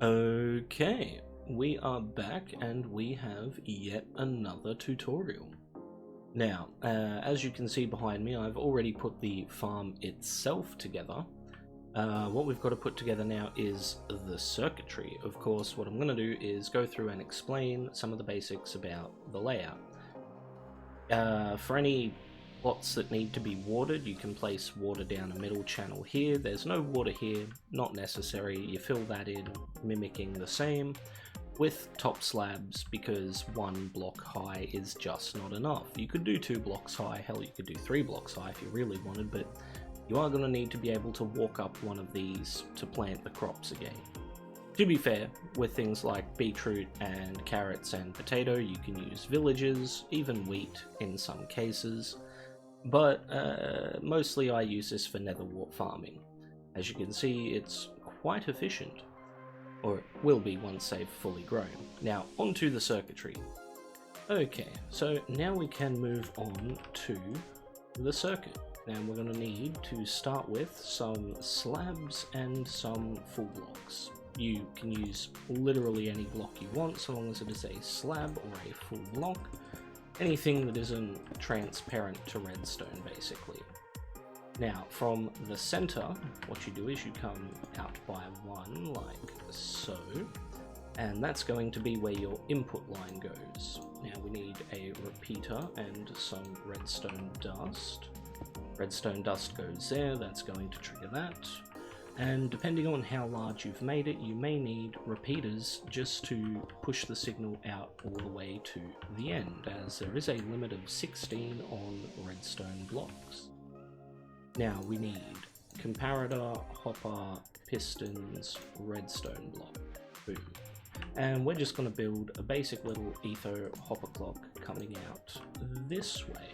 Okay, we are back and we have yet another tutorial. Now, as you can see behind me, I've already put the farm itself together. What we've got to put together now is the circuitry. Of course, what I'm going to do is go through and explain some of the basics about the layout. For any plots that need to be watered, you can place water down a middle channel here. There's no water here, not necessary. You fill that in, mimicking the same with top slabs, because 1 block high is just not enough. You could do 2 blocks high, hell, you could do 3 blocks high if you really wanted, but you are going to need to be able to walk up one of these to plant the crops again. To be fair, with things like beetroot and carrots and potato, you can use villages, even wheat in some cases. But mostly I use this for nether wart farming. As you can see, it's quite efficient, or it will be once they've fully grown. Now, onto the circuitry. Okay, so now we can move on to the circuit. Now we're going to need to start with some slabs and some full blocks. You can use literally any block you want, so long as it is a slab or a full block. Anything that isn't transparent to redstone, basically. Now, from the center, what you do is you come out by 1, like so, and that's going to be where your input line goes. Now we need a repeater and some redstone dust. Redstone dust goes there, that's going to trigger that. And depending on how large you've made it, you may need repeaters just to push the signal out all the way to the end, as there is a limit of 16 on redstone blocks. Now we need comparator, hopper, pistons, redstone block. Boom. And we're just going to build a basic little etho hopper clock coming out this way.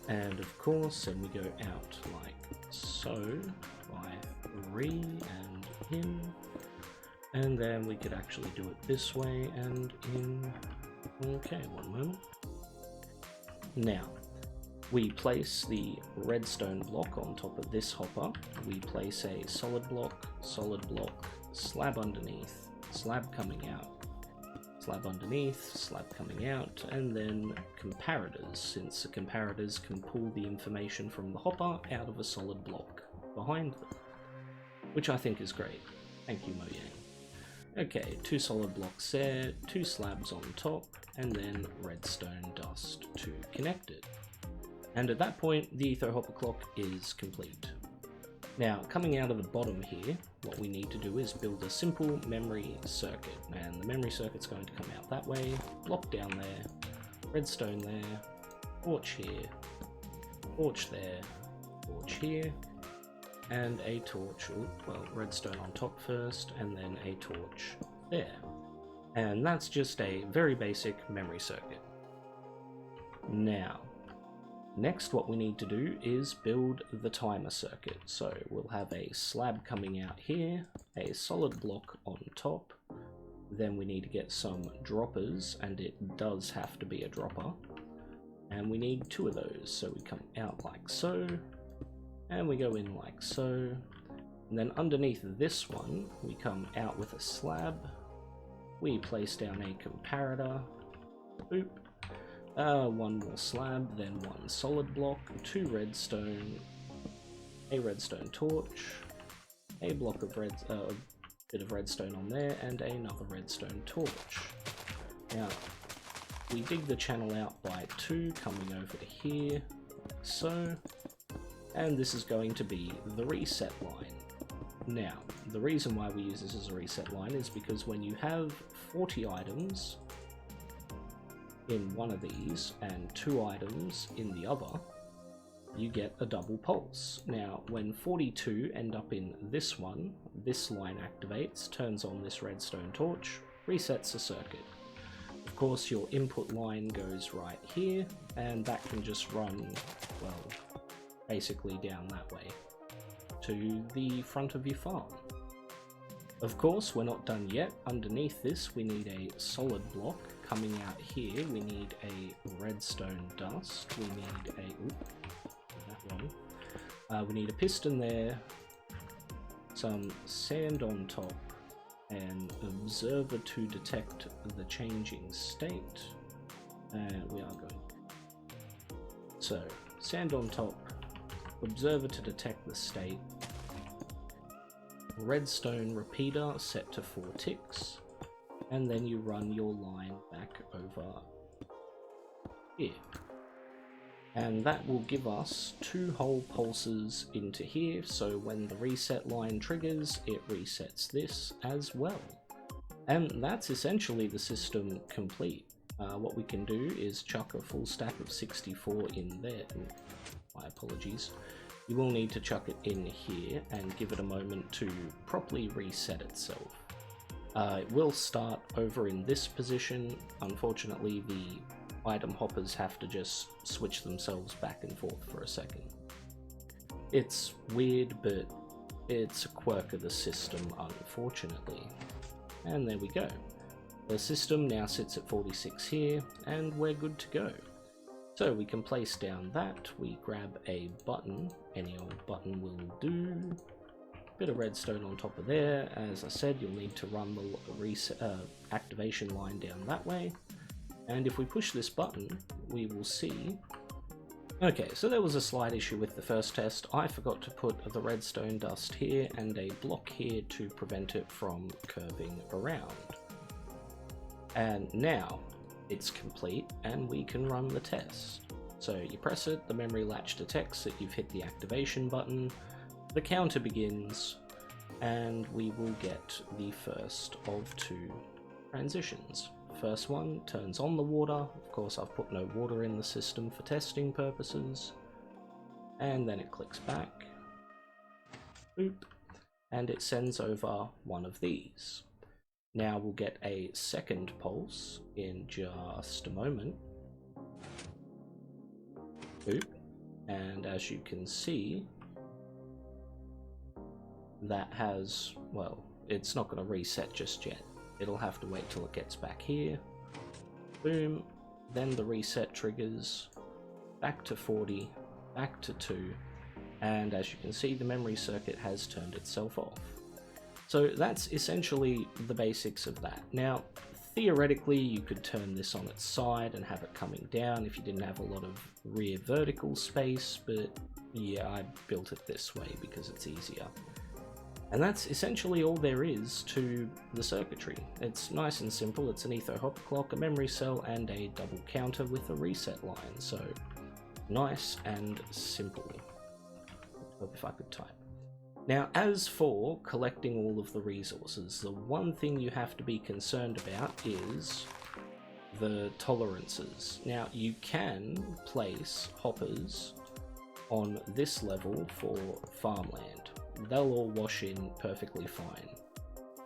And of course, then we go out like so, by 3 and in, and then we could actually do it this way and in. Okay, one moment. Now, we place the redstone block on top of this hopper. We place a solid block, slab underneath, slab coming out, slab underneath, slab coming out, and then comparators, since the comparators can pull the information from the hopper out of a solid block behind them, which I think is great. Thank you, Mojang. Okay, 2 solid blocks there, 2 slabs on top, and then redstone dust to connect it. And at that point, the etho hopper clock is complete. Now, coming out of the bottom here, what we need to do is build a simple memory circuit, and the memory circuit's going to come out that way, block down there, redstone there, torch here, torch there, torch here, and a torch, well, redstone on top first, and then a torch there. And that's just a very basic memory circuit. Now, next what we need to do is build the timer circuit. So we'll have a slab coming out here, a solid block on top, then we need to get some droppers, and it does have to be a dropper, and we need 2 of those. So we come out like so, and we go in like so, and then underneath this one we come out with a slab, we place down a comparator, boop, 1 more slab, then 1 solid block, 2 redstone, a redstone torch, a block of bit of redstone on there, and another redstone torch. Now we dig the channel out by 2, coming over to here, like so, and this is going to be the reset line. Now, the reason why we use this as a reset line is because when you have 40 items in one of these and 2 items in the other, you get a double pulse. Now, when 42 end up in this one, this line activates, turns on this redstone torch, resets the circuit. Of course, your input line goes right here, and that can just run, well, basically down that way to the front of your farm. Of course, we're not done yet. Underneath this, we need a solid block. Coming out here, we need a redstone dust. We need we need a piston there, some sand on top, an observer to detect the changing state. And we are going. So, sand on top, observer to detect the state, redstone repeater set to 4 ticks, and then you run your line back over here. And that will give us 2 whole pulses into here, so when the reset line triggers, it resets this as well. And that's essentially the system complete. What we can do is chuck a full stack of 64 in there. My apologies. You will need to chuck it in here and give it a moment to properly reset itself. It will start over in this position. Unfortunately, the item hoppers have to just switch themselves back and forth for a second. It's weird, but it's a quirk of the system, unfortunately. And there we go. The system now sits at 46 here, and we're good to go. So we can place down that, we grab a button, any old button will do. Bit of redstone on top of there. As I said, you'll need to run the activation line down that way. And if we push this button, we will see... Okay, so there was a slight issue with the first test. I forgot to put the redstone dust here and a block here to prevent it from curving around. And now it's complete and we can run the test. So you press it, the memory latch detects that you've hit the activation button, the counter begins, and we will get the first of 2 transitions. First one turns on the water. Of course, I've put no water in the system for testing purposes. And then it clicks back. Boop. And it sends over one of these. Now we'll get a second pulse in just a moment. Boop. And as you can see, that has, well, it's not going to reset just yet. It'll have to wait till it gets back here. Boom. Then the reset triggers. Back to 40. Back to 2. And as you can see, the memory circuit has turned itself off. So that's essentially the basics of that. Now, theoretically, you could turn this on its side and have it coming down if you didn't have a lot of rear vertical space, but yeah, I built it this way because it's easier. And that's essentially all there is to the circuitry. It's nice and simple. It's an etho hopper clock, a memory cell, and a double counter with a reset line. So nice and simple. Hope if I could type. Now, as for collecting all of the resources, the one thing you have to be concerned about is the tolerances. Now, you can place hoppers on this level for farmland. They'll all wash in perfectly fine.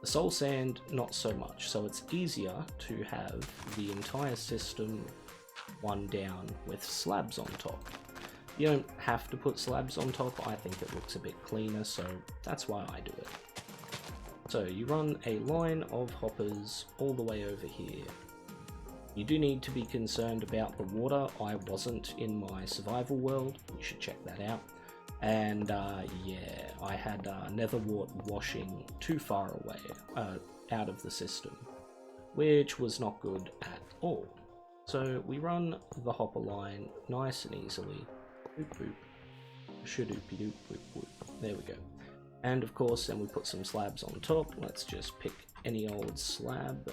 The soul sand, not so much, so it's easier to have the entire system one down with slabs on top. You don't have to put slabs on top, I think it looks a bit cleaner, so that's why I do it. So you run a line of hoppers all the way over here. You do need to be concerned about the water. I wasn't in my survival world, you should check that out. And yeah, I had netherwort washing too far away, out of the system, which was not good at all. So we run the hopper line nice and easily. Boop, boop. Shadoopy doop, boop, boop. There we go. And of course, then we put some slabs on top. Let's just pick any old slab.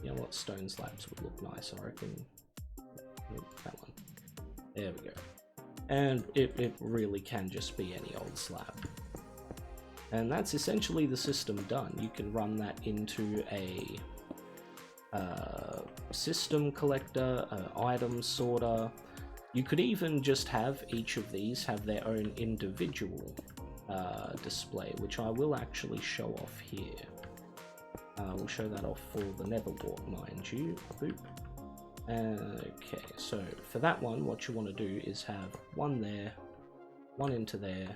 You know what? Stone slabs would look nice, I reckon. That one. There we go. And it really can just be any old slab. And that's essentially the system done. You can run that into a system collector, item sorter. You could even just have each of these have their own individual display, which I will actually show off here. We'll show that off for the netherwort, mind you. Boop. Okay, so for that one, what you want to do is have one there, one into there,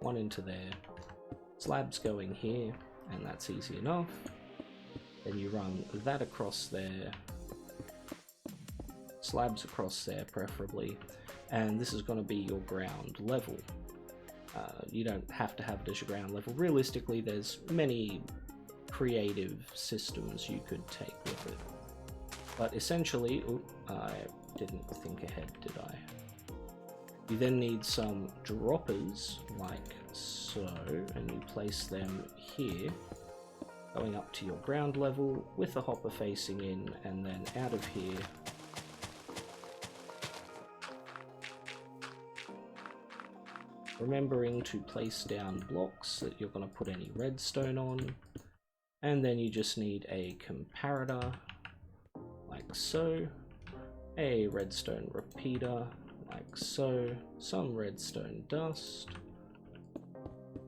one into there, slabs going here, and that's easy enough. Then you run that across there, slabs across there preferably, and this is going to be your ground level. You don't have to have it as your ground level. Realistically, there's many creative systems you could take with it. But essentially, I didn't think ahead, did I? You then need some droppers, like so, and you place them here, going up to your ground level with the hopper facing in, and then out of here. Remembering to place down blocks that you're going to put any redstone on, and then you just need a comparator, like so, a redstone repeater, like so, some redstone dust,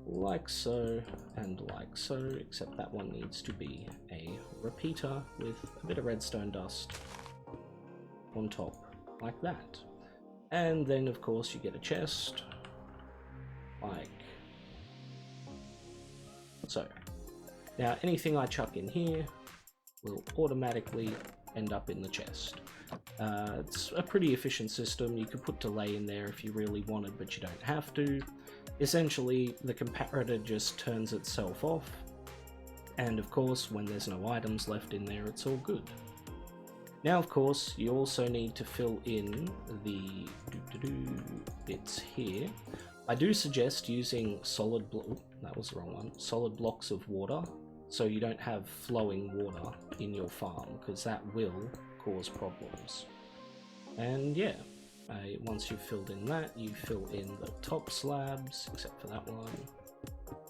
like so, and like so, except that one needs to be a repeater with a bit of redstone dust on top, like that. And then of course you get a chest, like so. Now anything I chuck in here will automatically end up in the chest. It's a pretty efficient system. You could put delay in there if you really wanted, but you don't have to. Essentially, the comparator just turns itself off, and of course, when there's no items left in there, it's all good. Now, of course, you also need to fill in the bits here. I do suggest using solid solid blocks of water, so you don't have flowing water in your farm, because that will cause problems. And yeah, once you've filled in that, you fill in the top slabs, except for that one.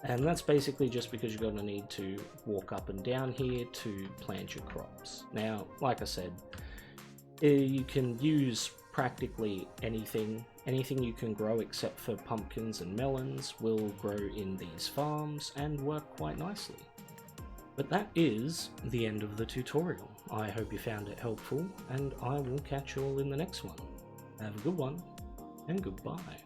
And that's basically just because you're going to need to walk up and down here to plant your crops. Now, like I said, you can use practically anything. Anything you can grow except for pumpkins and melons will grow in these farms and work quite nicely. But that is the end of the tutorial. I hope you found it helpful, and I will catch you all in the next one. Have a good one, and goodbye.